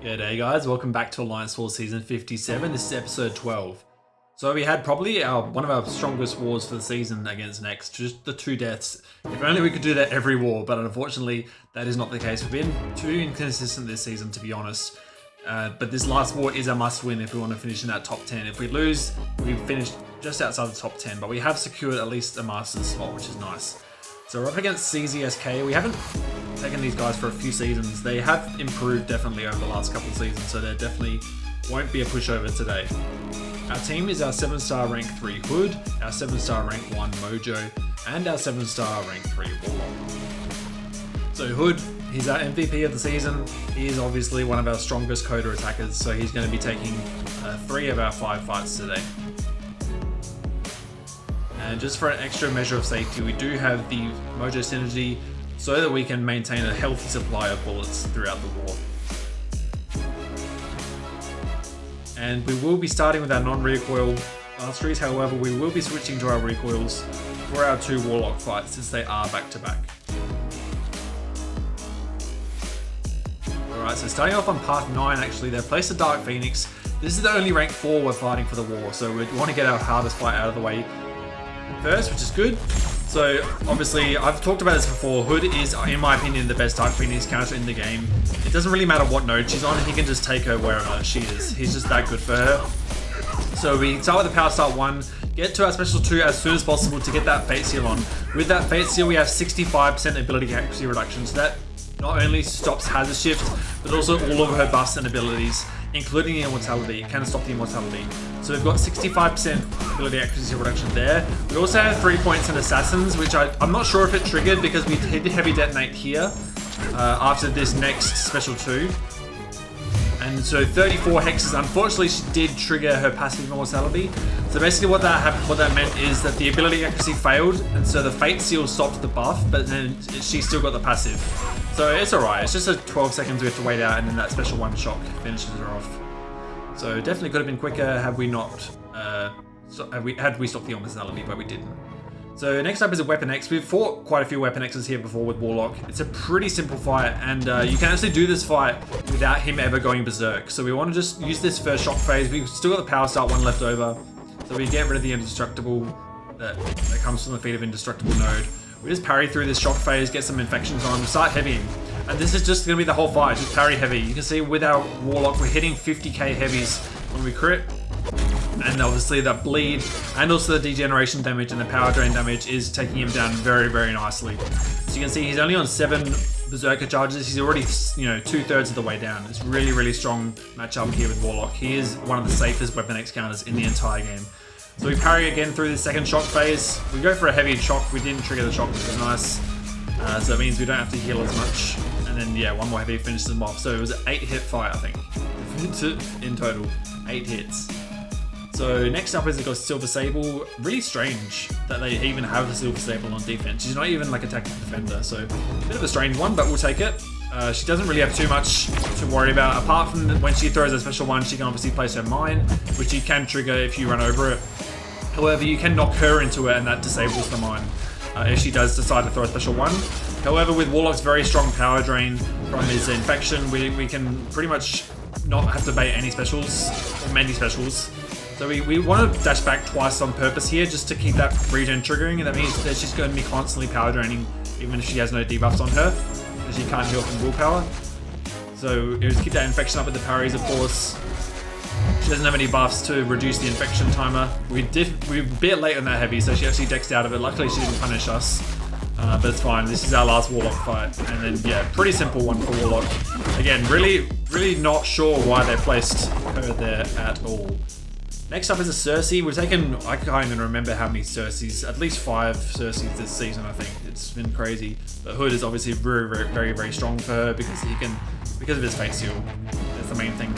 G'day guys, welcome back to Alliance Wars Season 57, this is episode 12. So we had probably one of our strongest wars for the season against Next, just the 2 deaths. If only we could do that every war, but unfortunately that is not the case. We've been too inconsistent this season, to be honest. But this last war is a must win if we want to finish in that top 10. If we lose, we finish just outside the top 10, but we have secured at least a Master's spot, which is nice. So we're up against CZSK. We haven't taken these guys for a few seasons. They have improved definitely over the last couple of seasons, so there definitely won't be a pushover today. Our team is our 7-star rank 3 Hood, our 7-star rank 1 Mojo, and our 7-star rank 3 Warlock. So Hood, he's our MVP of the season. He is obviously one of our strongest Coda attackers, so he's going to be taking 3 of our 5 fights today. And just for an extra measure of safety, we do have the Mojo Synergy so that we can maintain a healthy supply of bullets throughout the war. And we will be starting with our non-recoil masteries, however we will be switching to our recoils for our 2 Warlock fights since they are back-to-back. Alright, so starting off on path 9 actually, they've placed a Dark Phoenix. This is the only rank 4 we're fighting for the war, so we want to get our hardest fight out of the way first, which is good. So obviously I've talked about this before, Hood is in my opinion the best Dark Phoenix counter in the game. It doesn't really matter what node she's on, he can just take her wherever she is. He's just that good for her. So we start with the Power Start 1, get to our Special 2 as soon as possible to get that Fate Seal on. With that Fate Seal we have 65% ability accuracy reduction, so that not only stops Hazard Shift, but also all of her buffs and abilities, including the Immortality. It can stop the Immortality. So we've got 65% ability accuracy reduction there. We also have 3 points in Assassins, which I'm not sure if it triggered because we did Heavy Detonate here after this next Special 2. And so 34 hexes, unfortunately she did trigger her passive Immortality. So basically what that meant is that the ability accuracy failed, and so the Fate Seal stopped the buff, but then she still got the passive. So it's alright, it's just a 12 seconds we have to wait out, and then that special 1 shock finishes her off. So definitely could have been quicker had we not, had we stopped the Immortality, but we didn't. So next up is a Weapon X. We've fought quite a few Weapon X's here before with Warlock. It's a pretty simple fight, and you can actually do this fight without him ever going berserk. So we want to just use this first shock phase. We've still got the Power Start 1 left over, so we get rid of the Indestructible that comes from the Feat of Indestructible node. We just parry through this shock phase, get some infections on, start heavying. And this is just going to be the whole fight, just parry heavy. You can see with our Warlock, we're hitting 50k heavies when we crit. And obviously the bleed and also the degeneration damage and the power drain damage is taking him down very, very nicely. So you can see he's only on 7 Berserker charges. He's already, 2/3 of the way down. It's really, really strong matchup here with Warlock. He is one of the safest Weapon X counters in the entire game. So we parry again through the second shock phase. We go for a heavy shock. We didn't trigger the shock, which is nice. So that means we don't have to heal as much. And then, yeah, one more heavy finishes them off. So it was an 8-hit fight, I think, in total. 8 hits. So next up is the Silver Sable. Really strange that they even have the Silver Sable on defense. She's not even like a tactical defender, so a bit of a strange one, but we'll take it. She doesn't really have too much to worry about. Apart from when she throws a special 1, she can obviously place her mine, which you can trigger if you run over it. However, you can knock her into it and that disables the mine if she does decide to throw a special 1. However, with Warlock's very strong power drain from his infection, we can pretty much not have to bait any specials, or many specials. So we want to dash back twice on purpose here just to keep that regen triggering, and that means that she's going to be constantly power draining even if she has no debuffs on her, because she can't heal from willpower. So it was keep that infection up with the parries, of course. She doesn't have any buffs to reduce the infection timer. We were a bit late on that heavy, so she actually dexed out of it. Luckily she didn't punish us, but it's fine. This is our last Warlock fight, and then yeah, pretty simple one for Warlock. Again, really not sure why they placed her there at all. Next up is a Sersi. We've taken, I can't even remember how many Sersis, at least 5 Sersis this season, I think. It's been crazy. But Hood is obviously very, very strong for her because of his Fate Seal. That's the main thing.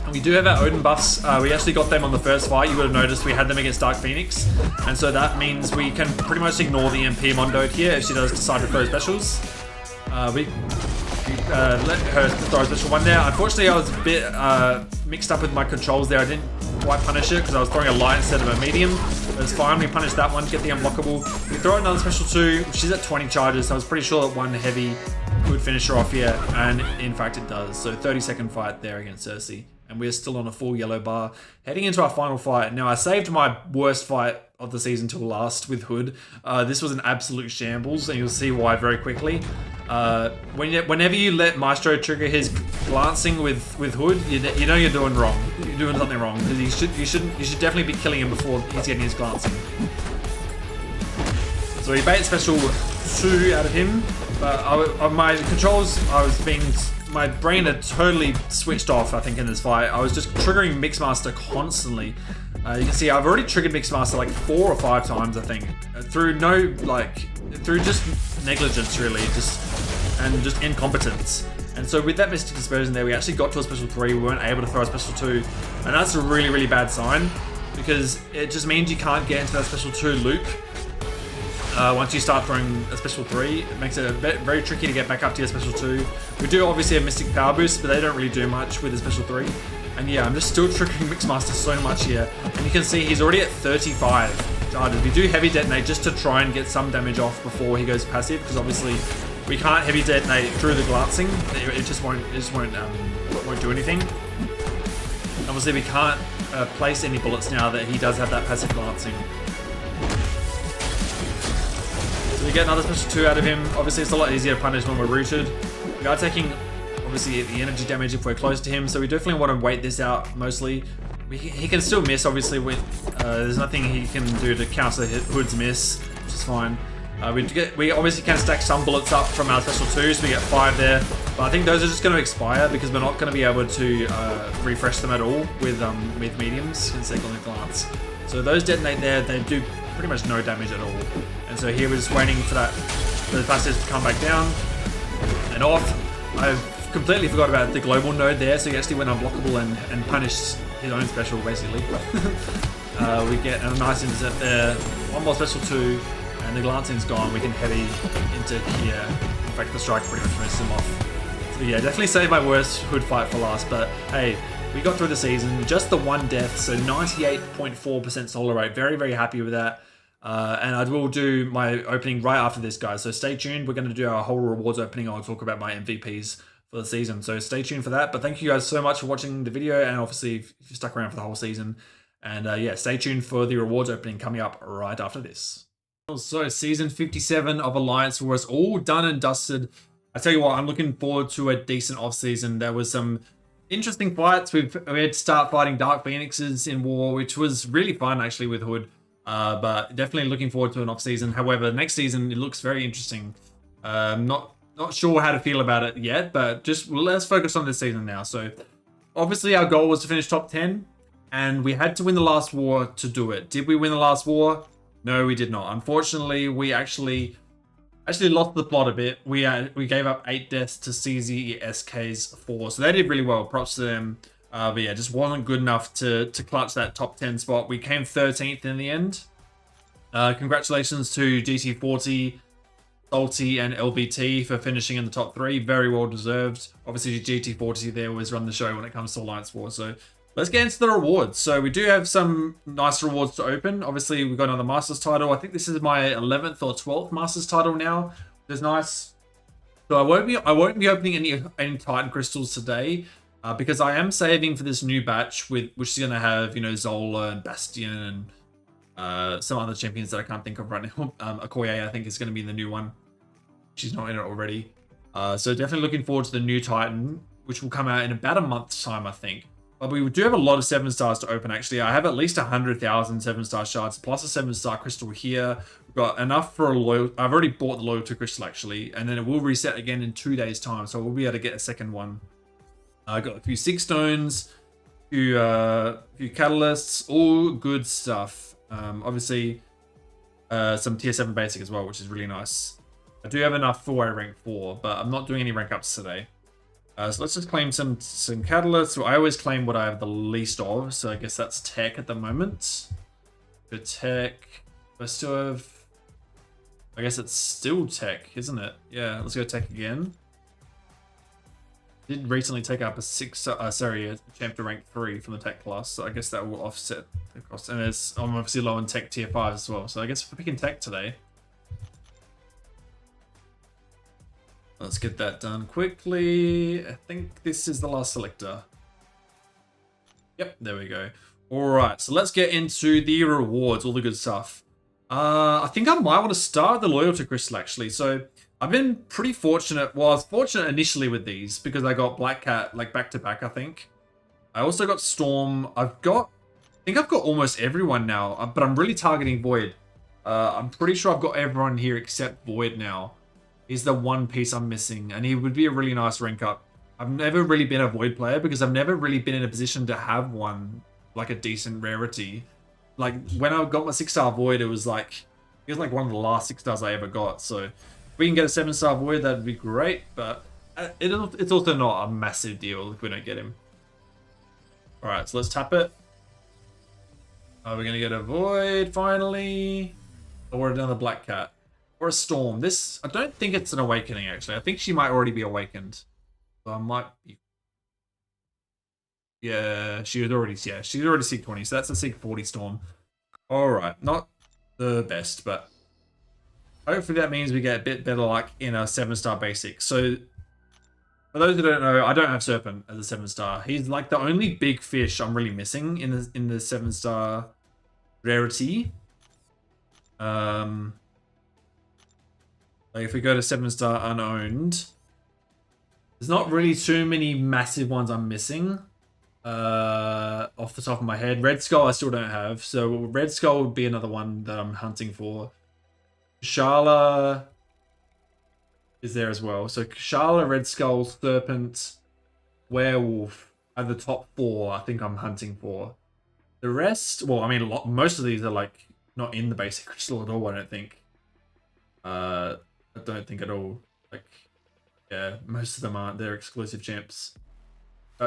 And we do have our Odin buffs. We actually got them on the first fight. You would have noticed we had them against Dark Phoenix. And so that means we can pretty much ignore the MP Mondo here if she does decide to throw specials. We let her throw a special 1 there. Unfortunately, I was a bit mixed up with my controls there. I didn't quite punish it because I was throwing a light instead of a medium. But it's fine, we punished that one, get the unblockable. We throw another special 2, she's at 20 charges, so I was pretty sure that 1 heavy could finish her off here, and in fact it does. So 30-second fight there against Sersi, and we're still on a full yellow bar. Heading into our final fight. Now, I saved my worst fight of the season till last with Hood. This was an absolute shambles, and you'll see why very quickly. Whenever you let Maestro trigger his glancing with Hood, you know you're doing wrong. You're doing something wrong, because you should definitely be killing him before he's getting his glancing. So he bait special 2 out of him, but my controls, my brain had totally switched off, I think, in this fight. I was just triggering Mixmaster constantly. You can see I've already triggered Mixmaster like 4 or 5 times, I think, through just negligence, really, just incompetence. And so with that Mystic Dispersion there, we actually got to a special 3. We weren't able to throw a special 2, and that's a really, really bad sign, because it just means you can't get into that special 2 loop. Once you start throwing a special 3, it makes it very tricky to get back up to your special 2. We do obviously have Mystic Power Boost, but they don't really do much with the special 3. And yeah, I'm just still triggering Mixmaster so much here. And you can see he's already at 35 charges. We do Heavy Detonate just to try and get some damage off before he goes passive, because obviously we can't Heavy Detonate through the glancing. It just won't do anything. Obviously we can't place any bullets now that he does have that passive glancing. We get another special 2 out of him. Obviously, it's a lot easier to punish when we're rooted. We are taking, obviously, the energy damage if we're close to him, so we definitely want to wait this out mostly. He can still miss, obviously. There's nothing he can do to counter Hood's miss, which is fine. We obviously can stack some bullets up from our special 2s, so we get 5 there. But I think those are just going to expire because we're not going to be able to refresh them at all with mediums and second glance. So those detonate there, they do pretty much no damage at all. And so here we're just waiting for the passives to come back down and off. I've completely forgot about the global node there, so he actually went unblockable and punished his own special, basically. We get a nice intercept there, one more special 2, and the glancing's gone. We can heavy into here. In fact, the strike pretty much missed him off. So yeah, definitely saved my worst Hood fight for last, but hey, we got through the season, just the 1 death, so 98.4% solo rate. Very, very happy with that. And I will do my opening right after this, guys. So stay tuned. We're going to do our whole rewards opening. I'll talk about my MVPs for the season. So stay tuned for that. But thank you guys so much for watching the video. And obviously, if you stuck around for the whole season. And yeah, stay tuned for the rewards opening coming up right after this. So season 57 of Alliance was all done and dusted. I tell you what, I'm looking forward to a decent off-season. There was some interesting fights. We had to start fighting Dark Phoenixes in War, which was really fun actually with Hood. But definitely looking forward to an off-season. However, next season it looks very interesting. Not sure how to feel about it yet, but just let's focus on this season now. So obviously our goal was to finish top 10, and we had to win the last war to do it. Did we win the last war? No, we did not. Unfortunately, we actually lost the plot a bit. We gave up 8 deaths to CZSK's 4, so they did really well. Props to them. But yeah, just wasn't good enough to clutch that top 10 spot. We came 13th in the end. Congratulations to GT40, Salty, and LBT for finishing in the top 3. Very well deserved. Obviously, GT40 there always run the show when it comes to Alliance War. So let's get into the rewards. So we do have some nice rewards to open. Obviously, we've got another Masters title. I think this is my 11th or 12th Masters title now, which is nice. So I won't be opening any Titan crystals today. Because I am saving for this new batch which is going to have, Zola and Bastion and some other champions that I can't think of right now. Okoye, I think, is going to be the new one. She's not in it already. So definitely looking forward to the new Titan, which will come out in about a month's time, I think. But we do have a lot of 7 stars to open, actually. I have at least 100,000 7-star shards, plus a 7-star crystal here. We've got enough for a loyal... I've already bought the loyalty crystal, actually. And then it will reset again in 2 days' time, so we'll be able to get a second one. I got a few 6 stones, a few catalysts, all good stuff. Obviously, some tier 7 basic as well, which is really nice. I do have enough for rank 4, but I'm not doing any rank ups today. So let's just claim some catalysts. I always claim what I have the least of, so I guess that's tech at the moment. Good tech. I still have... I guess it's still tech, isn't it? Yeah, let's go tech again. Did recently take up a champ to rank 3 from the tech class, so I guess that will offset the cost. And I'm obviously low in tech tier 5 as well, so I guess we're picking tech today. Let's get that done quickly. I think this is the last selector. Yep, there we go. Alright, so let's get into the rewards, all the good stuff. I think I might want to start with the loyalty crystal actually. So I've been pretty fortunate. Well, I was fortunate initially with these because I got Black Cat like back to back, I think. I also got Storm. I think I've got almost everyone now, but I'm really targeting Void. I'm pretty sure I've got everyone here except Void now. He's the one piece I'm missing, and he would be a really nice rank up. I've never really been a Void player because I've never really been in a position to have one, like a decent rarity. Like, when I got my 6-star Void, it was like one of the last 6 stars I ever got. So, if we can get a 7-star Void, that'd be great, but it's also not a massive deal if we don't get him. Alright, so let's tap it. We're going to get a Void, finally. Or another Black Cat. Or a Storm. This, I don't think it's an Awakening, actually. I think she might already be awakened. So I might be... Yeah, she's already Sig 20, so that's a Sig 40 Storm. Alright, not the best, but hopefully that means we get a bit better luck in a 7-star basic. So, for those who don't know, I don't have Serpent as a 7-star. He's like the only big fish I'm really missing in the 7-star rarity. Like if we go to 7-star unowned, there's not really too many massive ones I'm missing. Off the top of my head. Red Skull I still don't have, so Red Skull would be another one that I'm hunting for. Kushala is there as well. So Kushala, Red Skull, Serpent, Werewolf are the top 4 I think I'm hunting for. The rest, well, I mean, most of these are like not in the basic crystal at all, I don't think. I don't think at all. Like, yeah, most of them aren't. They're exclusive champs.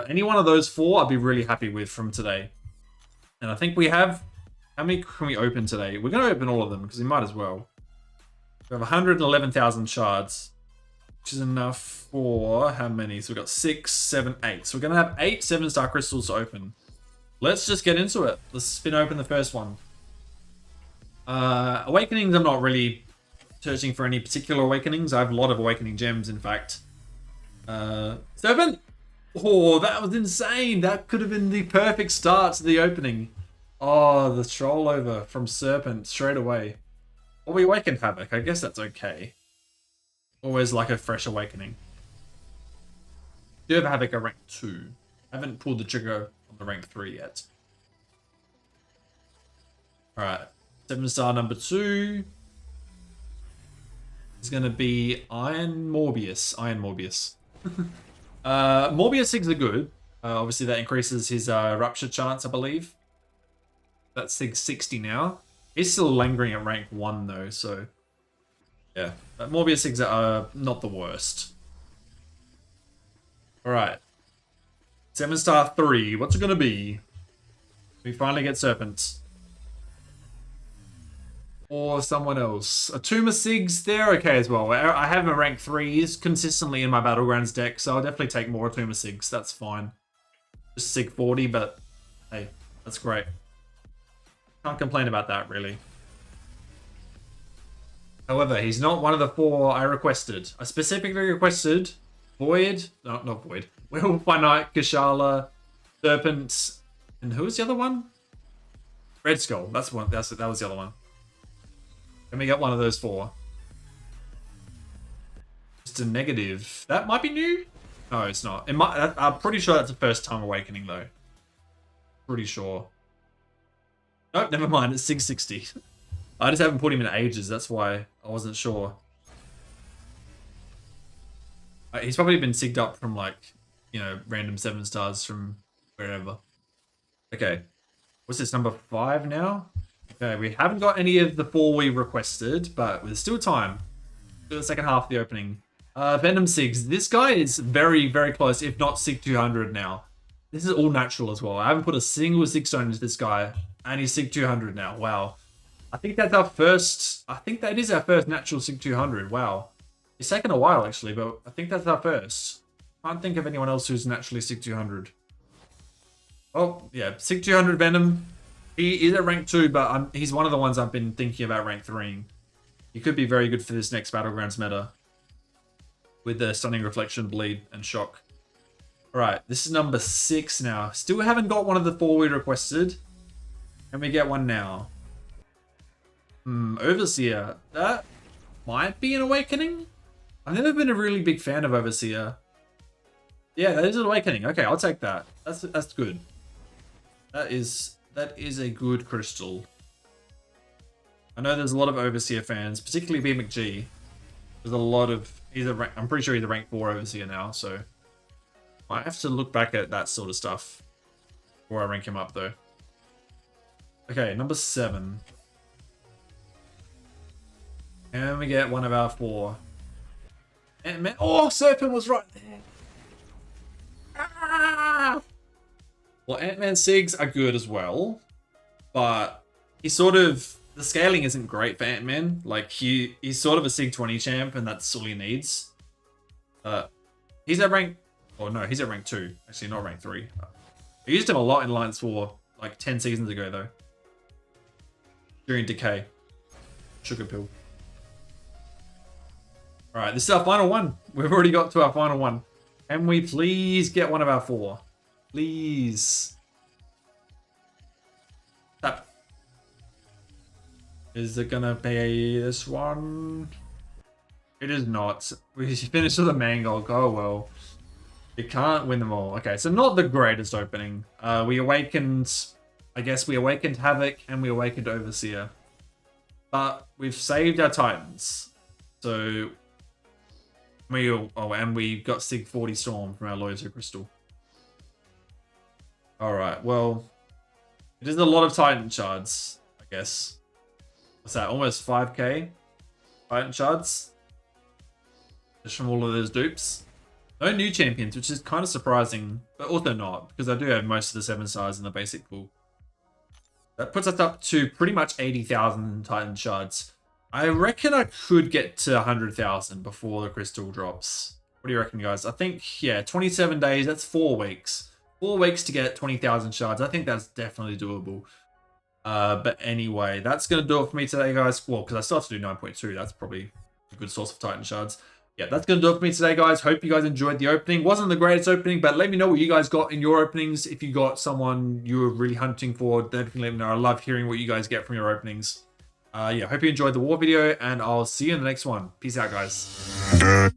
Any one of those 4 I'd be really happy with from today. And I think we have... How many can we open today? We're going to open all of them because we might as well. We have 111,000 shards, which is enough for how many? So we've got 6, 7, 8. So we're going to have 8 7-star crystals to open. Let's just get into it. Let's spin open the first one. Awakenings, I'm not really searching for any particular awakenings. I have a lot of awakening gems, in fact. Serpent! Oh, that was insane. That could have been the perfect start to the opening. Oh, the troll over from Serpent straight away. Well, we awakened Havoc. I guess that's okay. Always like a fresh awakening. Do have Havoc at rank 2. Haven't pulled the trigger on the rank 3 yet. Alright. 7-star number 2 is going to be Iron Morbius. Morbius Sigs are good. Obviously, that increases his rupture chance, I believe. That's Sig 60 now. He's still lingering at rank 1, though, so... Yeah. But Morbius Sigs are not the worst. Alright. 7-star 3. What's it going to be? We finally get Serpent. Or someone else. A Tomb of Sigs, they're okay as well. I have a rank 3s consistently in my Battlegrounds deck, so I'll definitely take more Tomb of Sigs. That's fine. Just Sig 40, but hey, that's great. Can't complain about that, really. However, he's not one of the 4 I requested. I specifically requested Void, no, not Void, Werewolf by Night, Kushala, Serpent, and who was the other one? Red Skull, that was the other one. Can we get one of those 4? Just a negative. That might be new? No, it's not. It might. I'm pretty sure that's the first time awakening, though. Pretty sure. Nope, never mind. It's 660. I just haven't put him in ages. That's why I wasn't sure. He's probably been sigged up from, like, you know, random 7-stars from wherever. Okay. What's this, number 5 now? Okay, we haven't got any of the 4 we requested, but there's still time. To the second half of the opening. Venom Sigs. This guy is very, very close, if not Sig 200 now. This is all natural as well. I haven't put a single Sig stone into this guy, and he's Sig 200 now. Wow. I think that's our first... I think that is our first natural Sig 200. Wow. It's taken a while, actually, but I think that's our first. Can't think of anyone else who's naturally Sig 200. Oh, yeah. Sig 200 Venom. He is at rank 2, but he's one of the ones I've been thinking about rank 3ing. He could be very good for this next Battlegrounds meta. with the Stunning Reflection, Bleed, and Shock. Alright, this is number 6 now. Still haven't got one of the 4 we requested. Can we get one now? Overseer. That might be an Awakening? I've never been a really big fan of Overseer. Yeah, that is an Awakening. Okay, I'll take that. That's good. That is a good crystal. I know there's a lot of Overseer fans, particularly B McG. There's a lot of I'm pretty sure he's a rank 4 Overseer now, so I have to look back at that sort of stuff before I rank him up though. Okay, number 7. And we get one of our 4. Ant-Man. Oh, Serpent was right there. Ah! Well, Ant-Man SIGs are good as well, but he sort of, the scaling isn't great for Ant-Man. Like, he's sort of a SIG 20 champ, and that's all he needs. He's at rank, oh no, he's at rank 2. Actually, not rank 3. I used him a lot in Alliance 4, like 10 seasons ago, though. During Decay. Sugar Pill. Alright, this is our final one. We've already got to our final one. Can we please get one of our 4? Please. Tap. Is it gonna be this one? It is not. We finished with a Mangog. Oh well. You can't win them all. Okay, so not the greatest opening. We awakened... I guess we awakened Havoc and we awakened Overseer. But we've saved our Titans. So... and we got Sig 40 Storm from our Loyalty Crystal. Alright, well... It is a lot of Titan Shards, I guess. What's that? Almost 5k Titan Shards? Just from all of those dupes. No new champions, which is kind of surprising, but also not, because I do have most of the 7 stars in the basic pool. That puts us up to pretty much 80,000 Titan Shards. I reckon I could get to 100,000 before the crystal drops. What do you reckon, guys? I think, yeah, 27 days, that's 4 weeks. 4 weeks to get 20,000 shards. I think that's definitely doable. But anyway, that's going to do it for me today, guys. Well, because I still have to do 9.2. That's probably a good source of Titan shards. Yeah, that's going to do it for me today, guys. Hope you guys enjoyed the opening. Wasn't the greatest opening, but let me know what you guys got in your openings. If you got someone you were really hunting for, definitely let me know. I love hearing what you guys get from your openings. Yeah, hope you enjoyed the war video, and I'll see you in the next one. Peace out, guys.